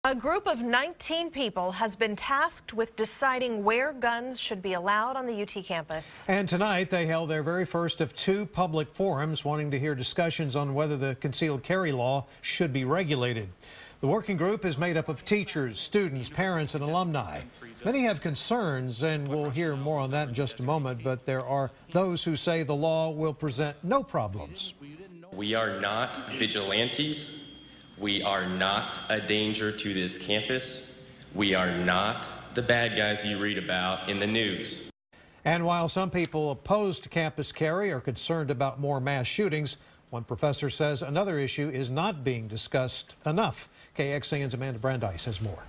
A group of 19 people has been tasked with deciding where guns should be allowed on the UT campus. And tonight they held their very first of two public forums wanting to hear discussions on whether the concealed carry law should be regulated. The working group is made up of teachers, students, parents, and alumni. Many have concerns, and we'll hear more on that in just a moment, but there are those who say the law will present no problems. We are not vigilantes. We are not a danger to this campus. We are not the bad guys you read about in the news. And while some people opposed to campus carry are concerned about more mass shootings, one professor says another issue is not being discussed enough. KXAN's Amanda Brandeis has more.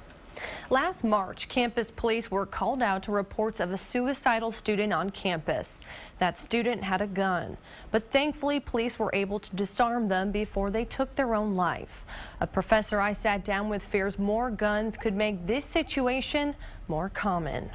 Last March, campus police were called out to reports of a suicidal student on campus. That student had a gun, but thankfully police were able to disarm them before they took their own life. A professor I sat down with fears more guns could make this situation more common.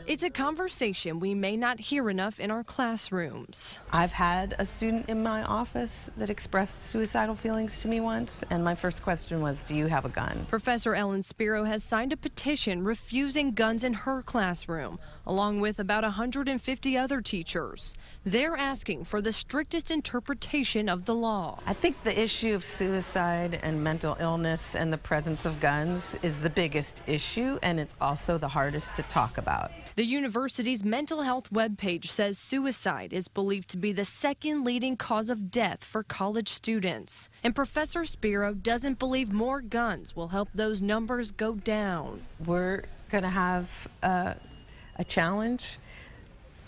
It's a conversation we may not hear enough in our classrooms. I've had a student in my office that expressed suicidal feelings to me once, and my first question was, do you have a gun? Professor Ellen Spiro has signed a petition refusing guns in her classroom, along with about 150 other teachers. They're asking for the strictest interpretation of the law. I think the issue of suicide and mental illness and the presence of guns is the biggest issue, and it's also the hardest to talk about. The university's mental health webpage says suicide is believed to be the second leading cause of death for college students. And Professor Spiro doesn't believe more guns will help those numbers go down. We're going to have a challenge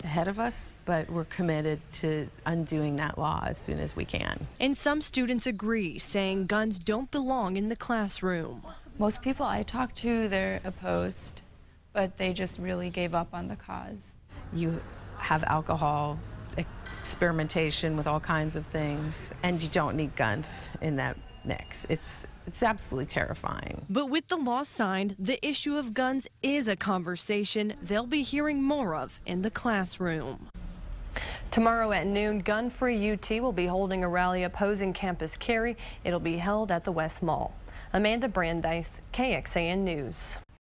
ahead of us, but we're committed to undoing that law as soon as we can. And some students agree, saying guns don't belong in the classroom. Most people I talk to, they're opposed, but they just really gave up on the cause. You have alcohol, experimentation with all kinds of things, and you don't need guns in that mix. It's absolutely terrifying. But with the law signed, the issue of guns is a conversation they'll be hearing more of in the classroom. Tomorrow at noon, Gun Free UT will be holding a rally opposing campus carry. It'll be held at the West Mall. Amanda Brandeis, KXAN News.